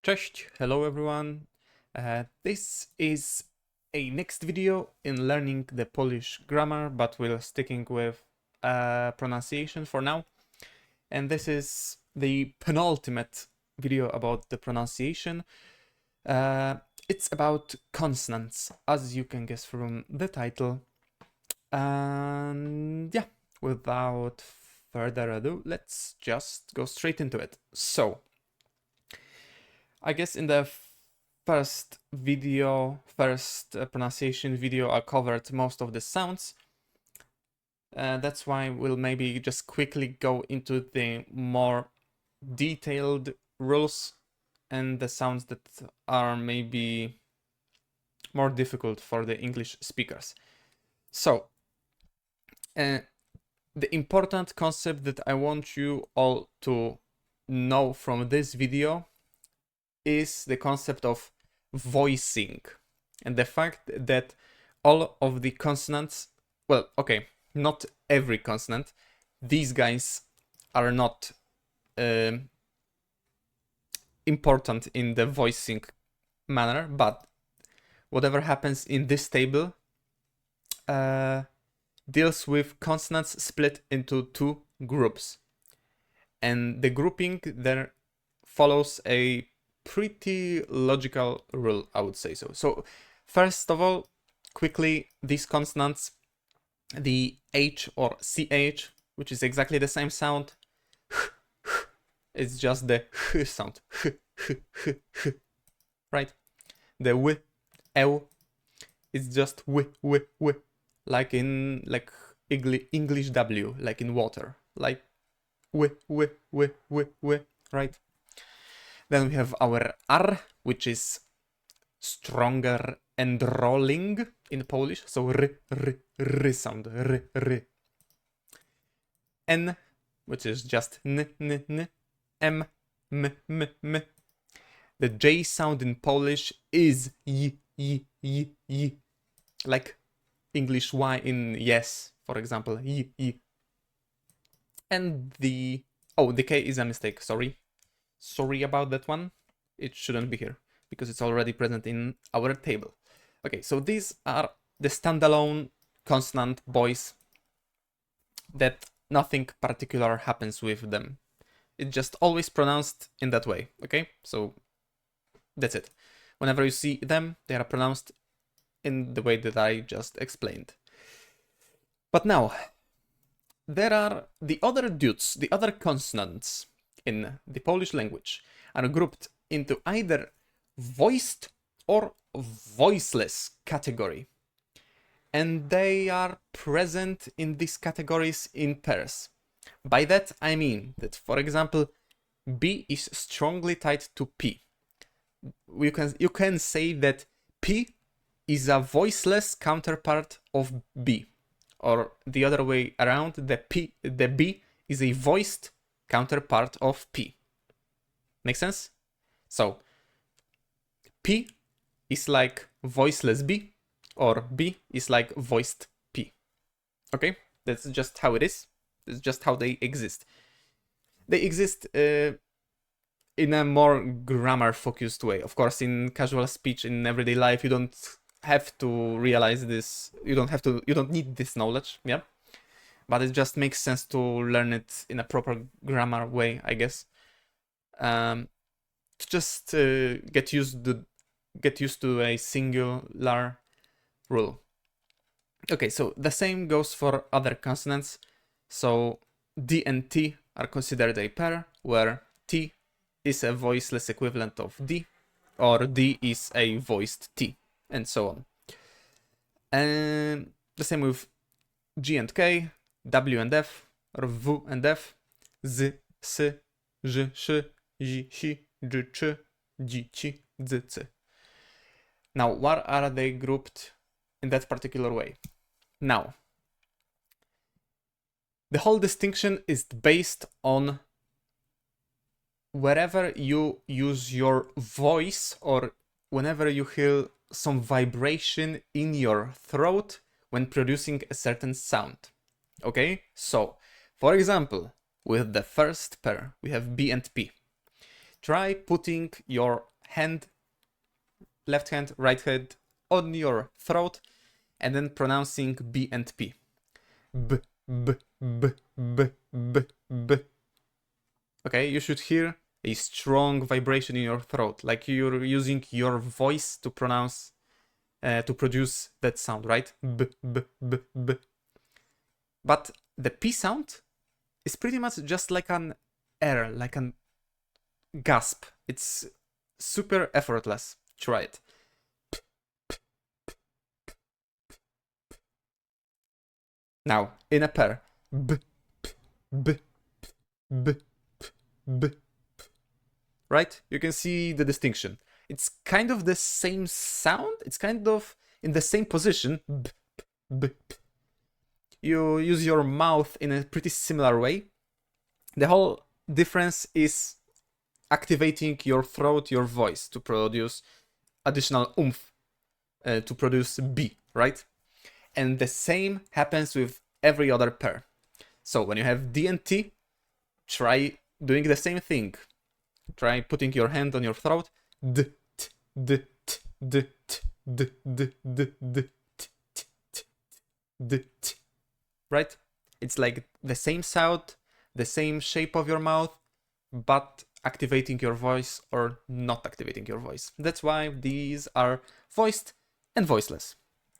Cześć, hello everyone. This is a next video in learning the Polish grammar, but we're sticking with pronunciation for now. And this is the penultimate video about the pronunciation. It's about consonants, as you can guess from the title. And yeah, without further ado, let's just go straight into it. So, I guess in the first pronunciation video, I covered most of the sounds. That's why we'll maybe just quickly go into the more detailed rules and the sounds that are maybe more difficult for the English speakers. So, the important concept that I want you all to know from this video is the concept of voicing and the fact that all of the consonants, well, okay, not every consonant, these guys are not important in the voicing manner, but whatever happens in this table deals with consonants split into two groups. And the grouping there follows a pretty logical rule, I would say so. So first of all, quickly, these consonants, the H or CH, which is exactly the same sound, it's just the H sound, right? The W, L, it's just W, like in English W, like in water, like W, right? Then we have our R, which is stronger and rolling in Polish, so r sound, r. N, which is just n. M. The J sound in Polish is y, like English Y in yes, for example, y. And the K is a mistake, sorry about that one. It shouldn't be here because it's already present in our table. Okay, so these are the standalone consonant boys that nothing particular happens with them. It's just always pronounced in that way, okay? So that's it. Whenever you see them, they are pronounced in the way that I just explained. But now, there are the other dudes, the other consonants in the Polish language are grouped into either voiced or voiceless category. And they are present in these categories in pairs. By that I mean that, for example, B is strongly tied to P. You can say that P is a voiceless counterpart of B. Or the other way around, the B is a voiced counterpart of P. Make sense? So, P is like voiceless B, or B is like voiced P. Okay? That's just how it is. It's just how they exist. They exist in a more grammar-focused way. Of course, in casual speech, in everyday life, you don't have to realize this. You don't need this knowledge, yeah? But it just makes sense to learn it in a proper grammar way, I guess. To just get used to a singular rule. Okay, so the same goes for other consonants. So D and T are considered a pair, where T is a voiceless equivalent of D, or D is a voiced T, and so on. And the same with G and K, W and F, or W and F, Z, S, Ż, Sz, Zi, Si, Dż, Č, Dzi, Ci, Dzy, C. Now, why are they grouped in that particular way? Now, the whole distinction is based on wherever you use your voice or whenever you hear some vibration in your throat when producing a certain sound. Okay? So, for example, with the first pair, we have B and P. Try putting your hand, left hand, right hand on your throat, and then pronouncing B and P. B, b, b, b, b, b. Okay, you should hear a strong vibration in your throat, like you're using your voice to pronounce, to produce that sound, right? B, b, b, b. But the P sound is pretty much just like an air, like an gasp. It's super effortless. Try it. Now, in a pair. B, b, b, b. Right? You can see the distinction. It's kind of the same sound. It's kind of in the same position. B, b, b. You use your mouth in a pretty similar way. The whole difference is activating your throat, your voice to produce additional oomph, to produce B, right? And the same happens with every other pair. So when you have D and T, try doing the same thing. Try putting your hand on your throat. D, t, d, t, d, t, d, d, d, d, t, t, t, d, t. Right? It's like the same sound, the same shape of your mouth, but activating your voice or not activating your voice. That's why these are voiced and voiceless.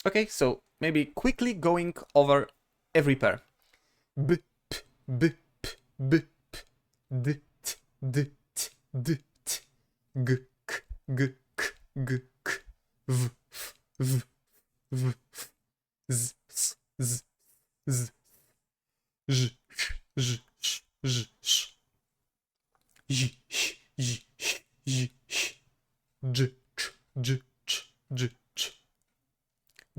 Okay, so maybe quickly going over every pair. B, p, b, p, b, p, d, t, d, t, d, t, g, k, g, k, g, k, v, f, v, v, f, z, s, z, z, j, j, sh, j, sh, j, sh, j, sh, j, sh, j, ch, j, ch, j, ch,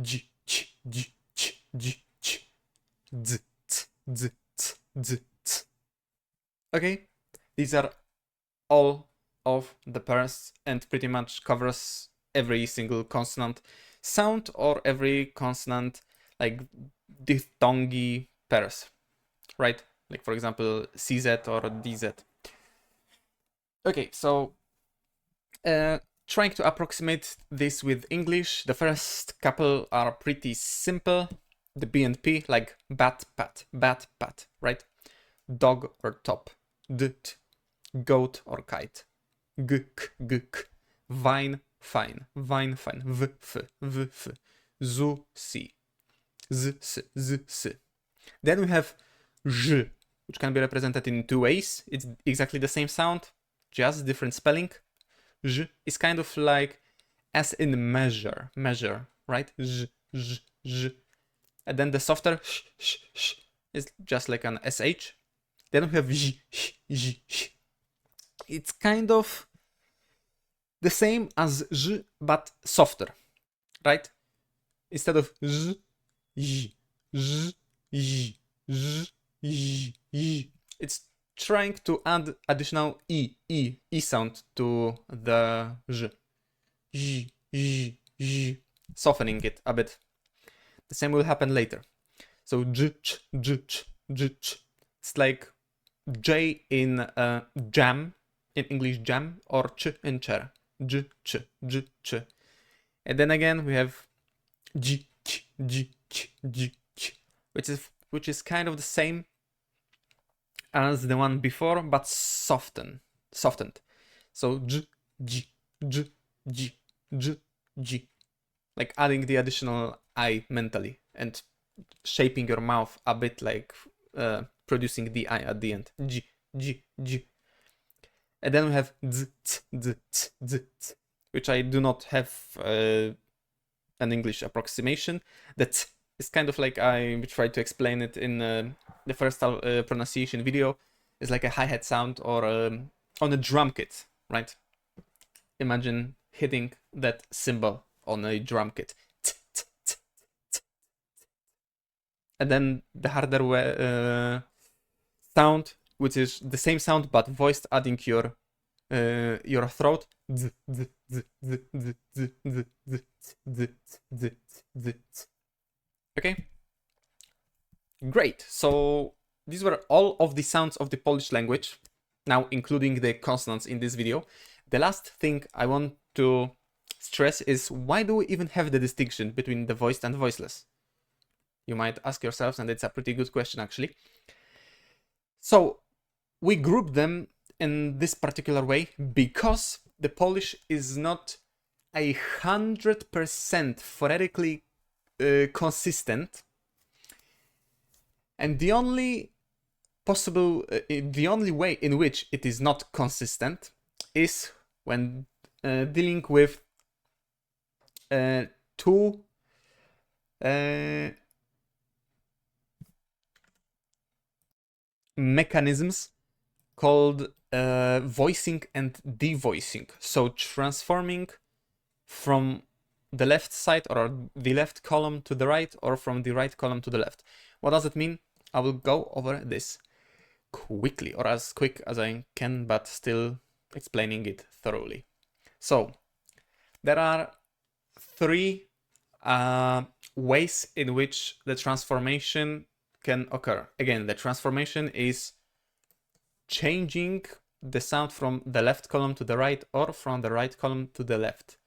j, ch, j, ch, j, ch, z, t, z, t, z, t. Okay, these are all of the pairs and pretty much covers every single consonant sound or every consonant like diphthongy pairs, right? Like for example CZ or DZ. Okay, so trying to approximate this with English, the first couple are pretty simple. The B and P, like bat, pat, right? Dog or top, dt, goat or kite, gk, gk, vine, fine, v, f, zu, si, z, s. Then we have j, which can be represented in two ways. It's exactly the same sound, just different spelling. J is kind of like as in measure, right? J, j, j. And then the softer sh is just like an sh. Then we have j, j. It's kind of the same as j, but softer, right? Instead of j, j, j, j, j, j, j. It's trying to add additional e sound to the j. J, j, j, softening it a bit. The same will happen later. So j, ch, j, ch, j, ch. It's like J in jam, in English jam, or ch in chair. J, ch, j, ch. And then again we have j, ch, j, ch, j, ch, which is kind of the same as the one before, but softened. So j, j, j, j, j, j. Like adding the additional I mentally and shaping your mouth a bit, like producing the I at the end. J, j, j. And then we have z, t, z, t, z, t, which I do not have an English approximation. That is kind of like I tried to explain it in the first pronunciation video. It's like a hi-hat sound or on a drum kit, right? Imagine hitting that cymbal on a drum kit. And then the harder sound, which is the same sound but voiced, adding your throat. Okay, great. So these were all of the sounds of the Polish language, now including the consonants in this video. The last thing I want to stress is, why do we even have the distinction between the voiced and voiceless? You might ask yourselves, and it's a pretty good question actually. So we group them in this particular way because the Polish is not 100% phonetically consistent, and the only way in which it is not consistent is when dealing with two mechanisms called voicing and devoicing. So transforming from the left side or the left column to the right, or from the right column to the left. What does it mean? I will go over this quickly, or as quick as I can, but still explaining it thoroughly. So there are three ways in which the transformation can occur. Again, the transformation is changing the sound from the left column to the right, or from the right column to the left.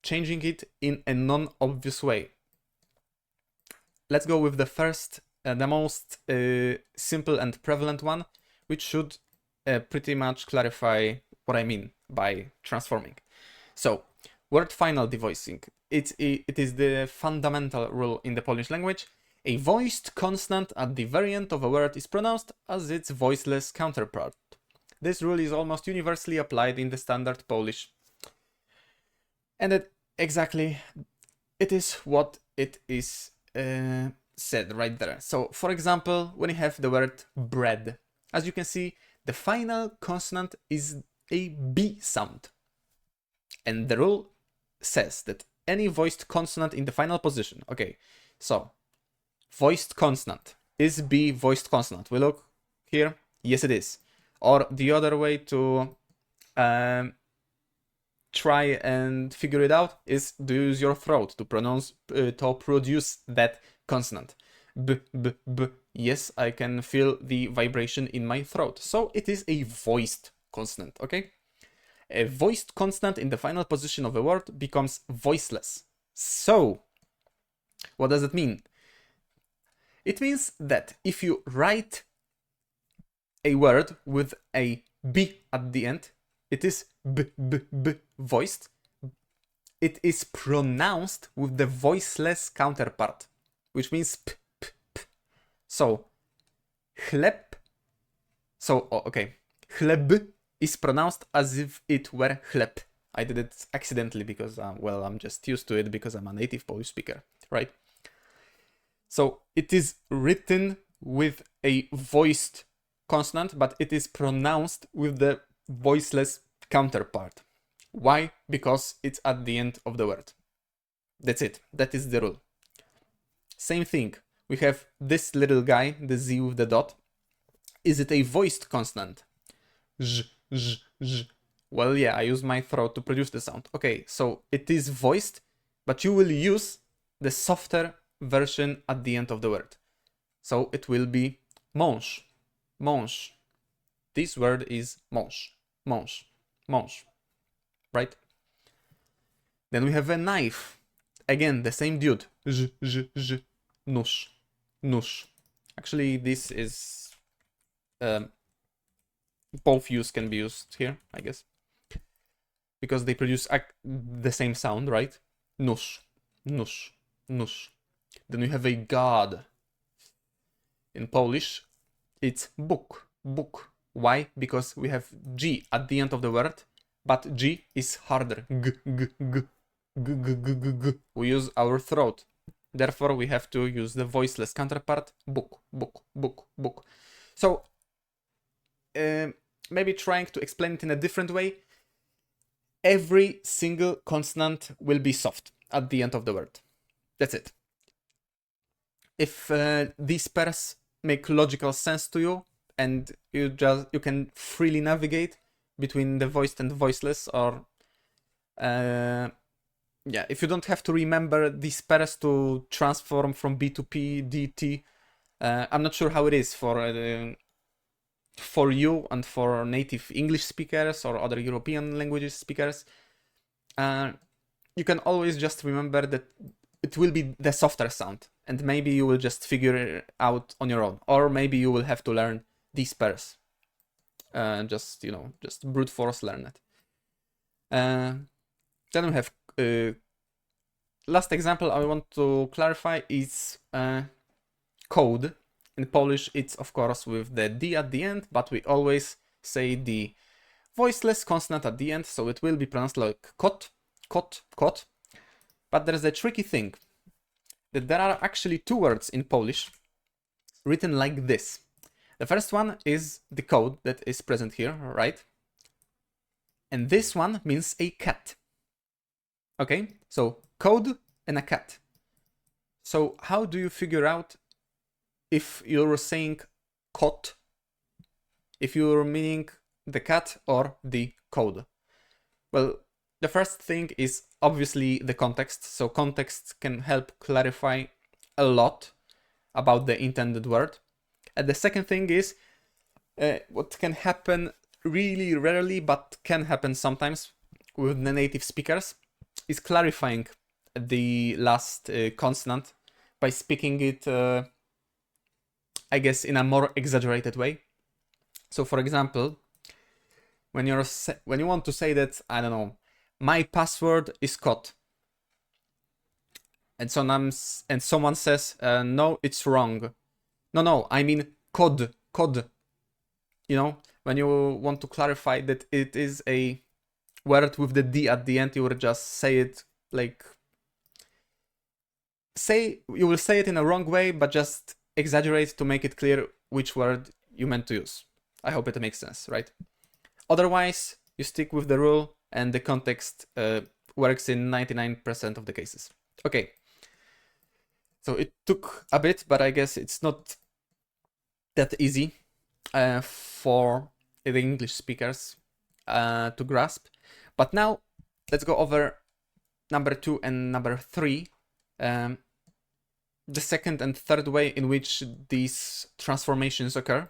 Changing it in a non-obvious way. Let's go with the first, the most simple and prevalent one, which should pretty much clarify what I mean by transforming. So, word final devoicing. It is the fundamental rule in the Polish language. A voiced consonant at the very end of a word is pronounced as its voiceless counterpart. This rule is almost universally applied in the standard Polish. And it is what it is said right there. So, for example, when you have the word bread, as you can see, the final consonant is a B sound. And the rule says that any voiced consonant in the final position, okay, so voiced consonant, is B voiced consonant? We look here, yes it is. Or the other way to try and figure it out is to use your throat to produce that consonant. B, b, b. Yes, I can feel the vibration in my throat. So it is a voiced consonant, okay? A voiced consonant in the final position of a word becomes voiceless. So, what does it mean? It means that if you write a word with a B at the end, it is b, b, b, voiced. It is pronounced with the voiceless counterpart, which means p, p, p. So, chleb. So, okay. Chleb is pronounced as if it were chleb. I did it accidentally because, well, I'm just used to it because I'm a native Polish speaker, right? So, it is written with a voiced consonant, but it is pronounced with the voiceless counterpart. Why? Because it's at the end of the word. That's it. That is the rule. Same thing. We have this little guy, the Z with the dot. Is it a voiced consonant? Z, z, z. Well, yeah, I use my throat to produce the sound. Okay, so it is voiced, but you will use the softer version at the end of the word. So it will be mąż, mąż. This word is mąż, mąż, mąż, right? Then we have a knife. Again, the same dude. Ż, ż, ż. Nóż, nóż. Actually, this is... both use can be used here, I guess. Because they produce the same sound, right? Nóż, nóż, nóż. Then we have a god. In Polish, it's Bóg, Bóg. Why? Because we have G at the end of the word, but G is harder. G, g, g, g, g, g, g, g. We use our throat. Therefore, we have to use the voiceless counterpart, Bóg, Bóg, Bóg, Bóg. So, maybe trying to explain it in a different way. Every single consonant will be soft at the end of the word. That's it. If these pairs make logical sense to you, and you can freely navigate between the voiced and voiceless, or yeah, if you don't have to remember these pairs to transform from B to P, D, T. I'm not sure how it is for for you and for native English speakers or other European languages speakers, you can always just remember that it will be the softer sound, and maybe you will just figure it out on your own, or maybe you will have to learn these pairs. Just brute force learn it. Then we have last example I want to clarify is code. In Polish, it's of course with the D at the end, but we always say the voiceless consonant at the end, so it will be pronounced like kot, kot, kot. But there's a tricky thing, that there are actually two words in Polish written like this. The first one is the code that is present here, right? And this one means a cat. Okay, so code and a cat. So how do you figure out if you're saying kot, if you're meaning the cat or the code? Well, the first thing is obviously the context. So context can help clarify a lot about the intended word. And the second thing is what can happen really rarely, but can happen sometimes with the native speakers, is clarifying the last consonant by speaking it, I guess, in a more exaggerated way. So, for example, when you want to say that, I don't know, my password is kot, and someone says, no, it's wrong. No, I mean code. You know, when you want to clarify that it is a word with the D at the end, you will just say it like, you will say it in a wrong way, but just exaggerate to make it clear which word you meant to use. I hope it makes sense, right? Otherwise, you stick with the rule and the context works in 99% of the cases. Okay. So it took a bit, but I guess it's not that easy for the English speakers to grasp. But now let's go over number 2 and number 3. The second and third way in which these transformations occur.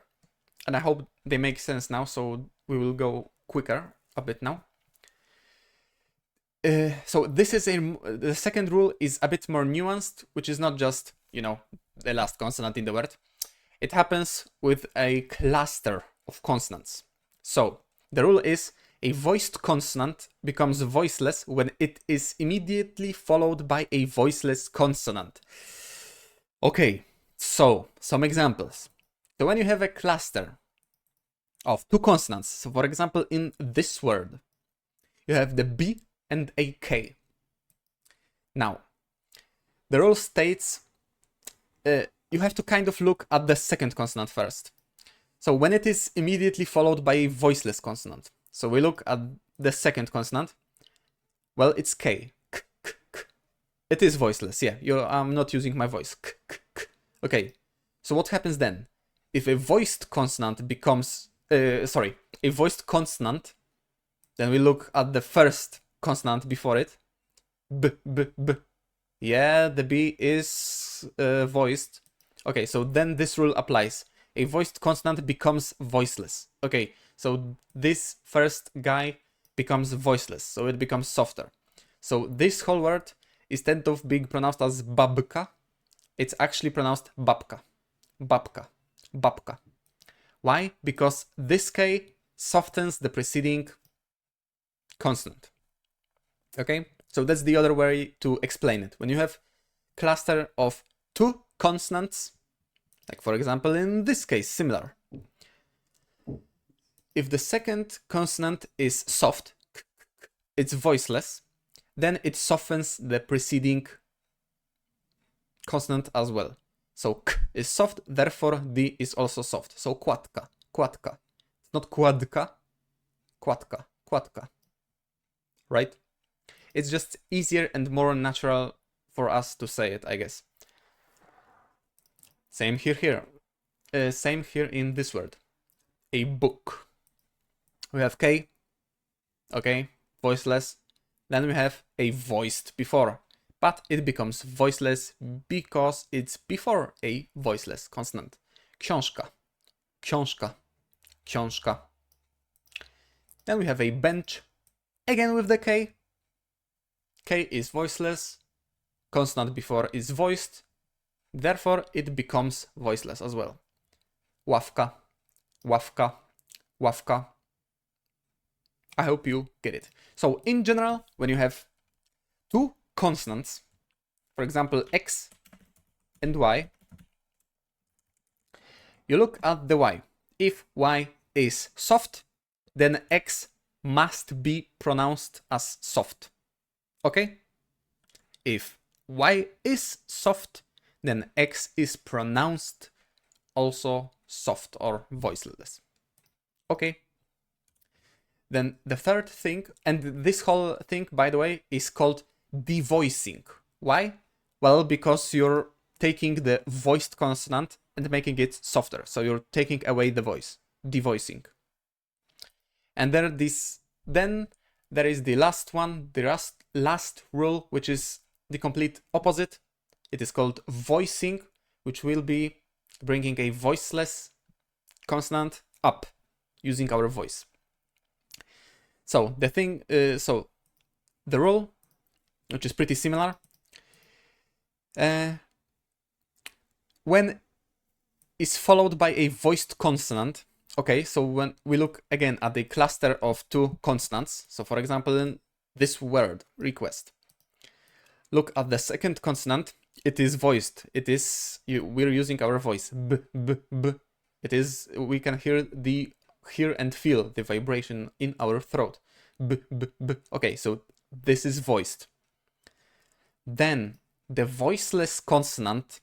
And I hope they make sense now, so we will go quicker a bit now. So this is the second rule is a bit more nuanced, which is not just, the last consonant in the word. It happens with a cluster of consonants. So the rule is a voiced consonant becomes voiceless when it is immediately followed by a voiceless consonant. Okay, so some examples. So when you have a cluster of two consonants, so for example in this word, you have the B and a K. Now, the rule states you have to kind of look at the second consonant first. So when it is immediately followed by a voiceless consonant, so we look at the second consonant, well, it's K. K, k, k. It is voiceless, yeah, I'm not using my voice. K, k, k. Okay, so what happens then? If a voiced consonant becomes, a voiced consonant, then we look at the first consonant before it. B, b, b. Yeah, the B is voiced. Okay, so then this rule applies. A voiced consonant becomes voiceless. Okay, so this first guy becomes voiceless, so it becomes softer. So this whole word, instead of being pronounced as babka, it's actually pronounced babka. Babka. Babka. Why? Because this K softens the preceding consonant. Okay, so that's the other way to explain it. When you have cluster of two consonants, like for example in this case, similar. If the second consonant is soft, it's voiceless, then it softens the preceding consonant as well. So k is soft, therefore d is also soft. So kładka, kładka. It's not kładka, kładka, kładka. Right? It's just easier and more natural for us to say it, I guess. Same here. Same here in this word. A book. We have K, okay, voiceless. Then we have a voiced before, but it becomes voiceless because it's before a voiceless consonant. Książka, książka. książka. Then we have a bench, again with the K. K is voiceless, consonant before is voiced, therefore it becomes voiceless as well. Ławka, ławka, ławka. I hope you get it. So in general, when you have two consonants, for example, X and Y, you look at the Y. If Y is soft, then X must be pronounced as soft. Okay? If Y is soft, then X is pronounced also soft or voiceless. Okay? Then the third thing, and this whole thing, by the way, is called devoicing. Why? Well, because you're taking the voiced consonant and making it softer. So you're taking away the voice, devoicing. And then there is the last one, the last rule, which is the complete opposite. It is called voicing, which will be bringing a voiceless consonant up using our voice. So the rule, which is pretty similar, when is followed by a voiced consonant. Okay, so when we look again at the cluster of two consonants, so for example, in this word, request, look at the second consonant, it is voiced. It is, we're using our voice, b, b, b. It is, we can hear and feel the vibration in our throat, b, b, b. Okay, so this is voiced. Then the voiceless consonant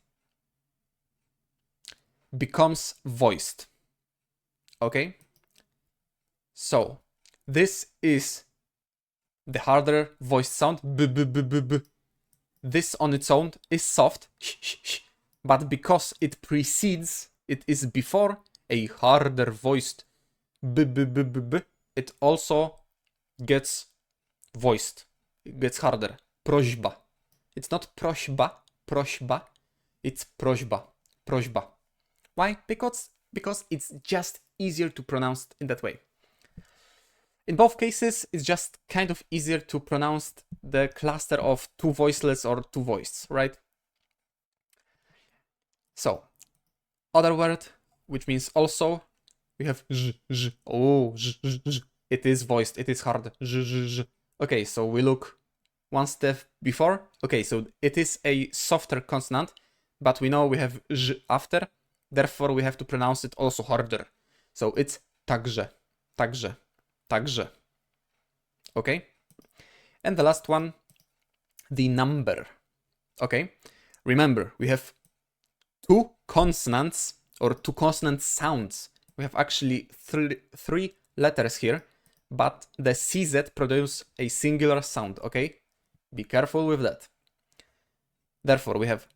becomes voiced. Okay, so this is the harder voiced sound, b, b, b, b, b. This on its own is soft, sh, sh, sh. But because it precedes, it is before a harder voiced b, b, b, b, b, it also gets voiced. It gets harder. Prośba. It's not prośba, prośba. It's prośba, prośba. Why? Because it's just easier to pronounce in that way. In both cases, it's just kind of easier to pronounce the cluster of two voiceless or two voiced, right? So, other word, which means also, we have ż, ż. Oh, ż, ż, ż. It is voiced, it is hard. Ż, ż, ż. Okay, so we look one step before. Okay, so it is a softer consonant, but we know we have ż after, therefore we have to pronounce it also harder. So it's także, także, także. Okay? And the last one, the number. Okay? Remember, we have two consonants or two consonant sounds. We have actually three letters here, but the CZ produces a singular sound, okay? Be careful with that. Therefore, we have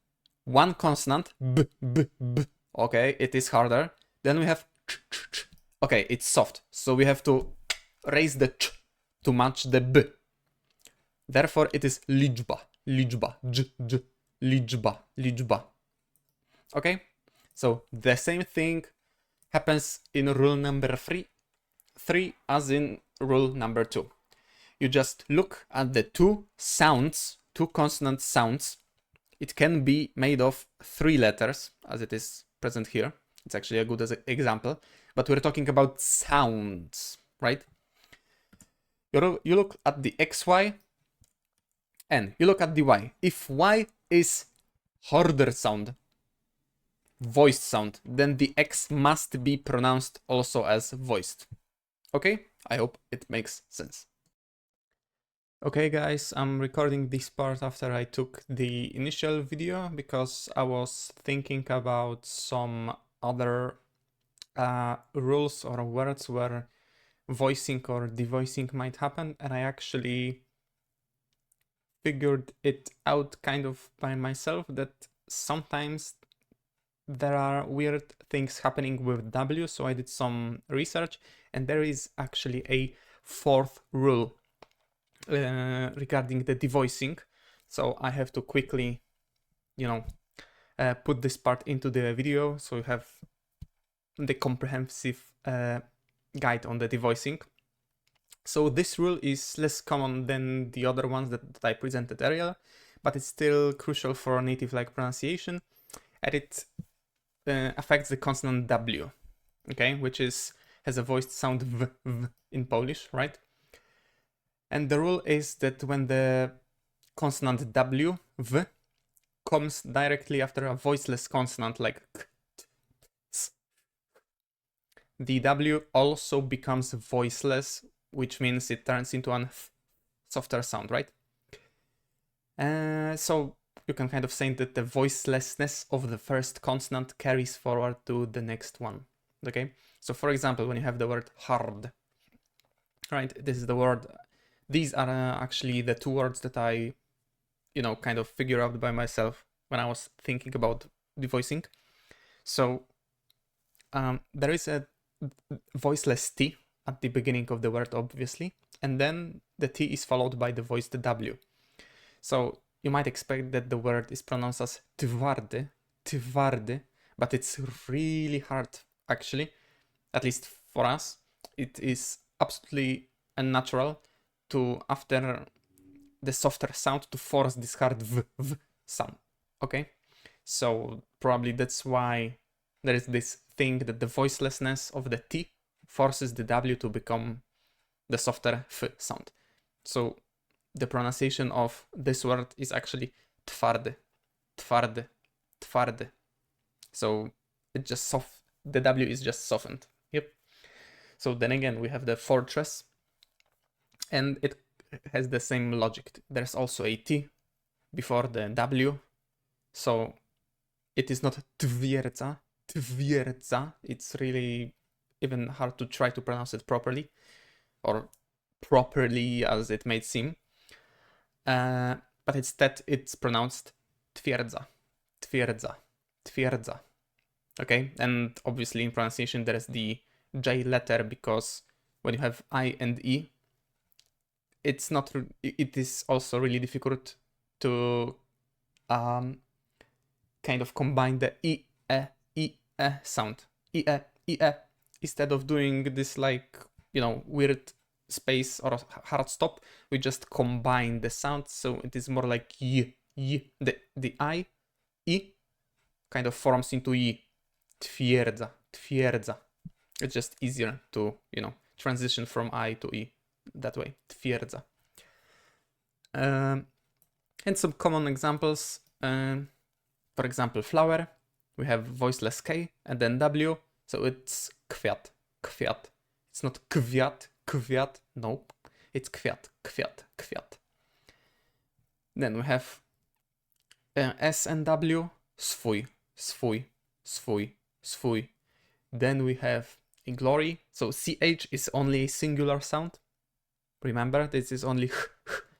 one consonant, b, b, b. Okay, it is harder. Then we have ch, ch, ch. Okay, it's soft, so we have to raise the ch to match the b. Therefore, it is liczba, liczba, j, j, liczba, liczba. Okay, so the same thing happens in rule number three as in rule number 2. You just look at the two sounds, two consonant sounds. It can be made of 3 letters, as it is present here. It's actually a good example, but we're talking about sounds, right? You look at the XY and you look at the Y. If Y is harder sound, voiced sound, then the X must be pronounced also as voiced. Okay? I hope it makes sense. Okay guys, I'm recording this part after I took the initial video because I was thinking about some other rules or words where voicing or devoicing might happen, and I actually figured it out kind of by myself that sometimes there are weird things happening with W, so I did some research, and there is actually a 4th rule regarding the devoicing. So I have to quickly, put this part into the video so you have the comprehensive guide on the devoicing. So this rule is less common than the other ones that I presented earlier, but it's still crucial for native-like pronunciation, and it affects the consonant W, okay, which has a voiced sound v in Polish, right? And the rule is that when the consonant W, v, comes directly after a voiceless consonant like k, t, s, the W also becomes voiceless, which means it turns into a softer sound, right? So you can kind of say that the voicelessness of the first consonant carries forward to the next one, okay? So for example, when you have the word hard, right, this is the word, these are actually the two words that I, kind of figure out by myself when I was thinking about the voicing. So there is a voiceless T at the beginning of the word, obviously, and then the T is followed by the voiced W. So you might expect that the word is pronounced as twardy, twardy, but it's really hard, actually, at least for us. It is absolutely unnatural to, after the softer sound, to force this hard v sound, okay? So probably that's why there is this thing that the voicelessness of the T forces the W to become the softer f sound. So the pronunciation of this word is actually twardy, twardy, twardy. So it just the W is just softened. Yep. So then again, we have the fortress, and it has the same logic. There's also a T before the W. So it is not twierdza, twierdza. It's really even hard to try to pronounce it properly, or properly as it may seem. But instead it's pronounced twierdza, twierdza, twierdza. Okay, and obviously in pronunciation there is the J letter, because when you have I and E, it is also really difficult to kind of combine the E sound. E, instead of doing this weird space or hard stop, we just combine the sounds, so it is more like y. The I, E, kind of forms into Y. Twierdza, twierdza. It's just easier to, transition from I to E that way. Twierdza. And some common examples. For example, flower. We have voiceless K and then W. So it's kwiat, kwiat. It's not kwiat, kwiat. Nope. It's kwiat, kwiat, kwiat. Then we have S and W. Swój, swój, swój, swój. Then we have in glory. So CH is only a singular sound. Remember, this is only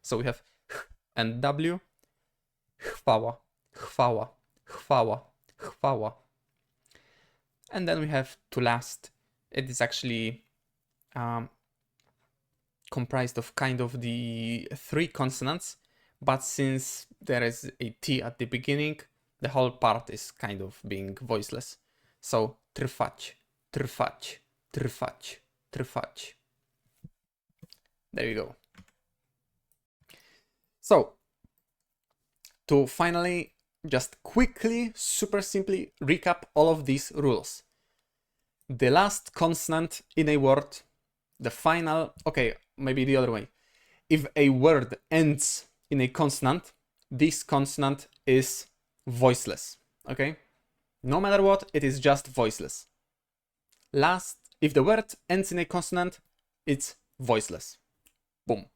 so we have and W. Chwała, chwała, chwała, chwała. And then we have to last. It is actually comprised of kind of the three consonants, but since there is a T at the beginning, the whole part is kind of being voiceless. So trwać, trwać, trwać, trwać. There you go. So to finally just quickly, super simply recap all of these rules. The last consonant in a word, the final, okay, maybe the other way. If a word ends in a consonant, this consonant is voiceless, okay? No matter what, it is just voiceless. Last, if the word ends in a consonant, it's voiceless. Boom.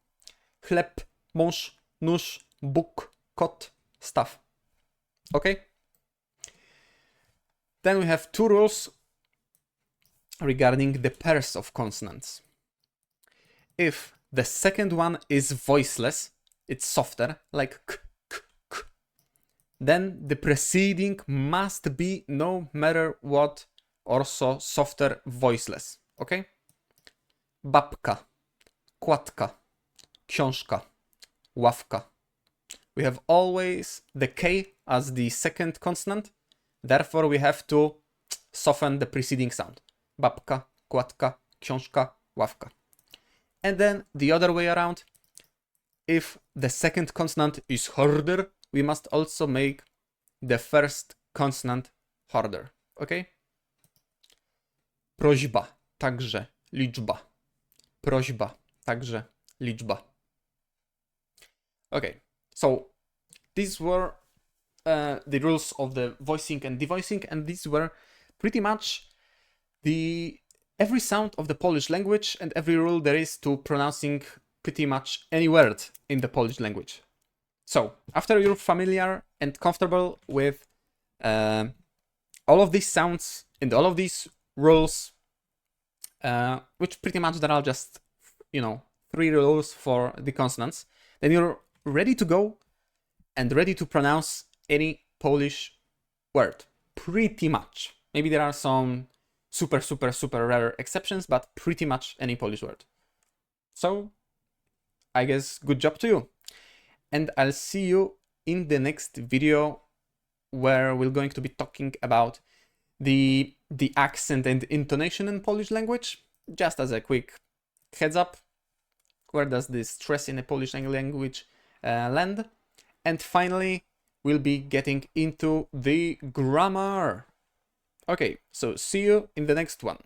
Chleb, mąż, nóż, Bóg, kot, stuff. Okay? Then we have two rules regarding the pairs of consonants. If the second one is voiceless, it's softer, like k, k, k, then the preceding must be, no matter what, also softer, voiceless. Okay? Babka, kładka, książka, ławka. We have always the K as the second consonant, therefore we have to soften the preceding sound. Babka, kładka, książka, ławka. And then the other way around, if the second consonant is harder, we must also make the first consonant harder. Okay? Prośba, także liczba. Prośba, także liczba. Okay, so these were the rules of the voicing and devoicing, and these were pretty much every sound of the Polish language and every rule there is to pronouncing pretty much any word in the Polish language. So, after you're familiar and comfortable with all of these sounds and all of these rules, which pretty much there are just, 3 rules for the consonants, then you're ready to go and ready to pronounce any Polish word. Pretty much. Maybe there are some super rare exceptions, but pretty much any Polish word. So, I guess good job to you. And I'll see you in the next video where we're going to be talking about the accent and intonation in Polish language. Just as a quick heads up, where does the stress in the Polish language land? And finally, we'll be getting into the grammar. Okay, so see you in the next one.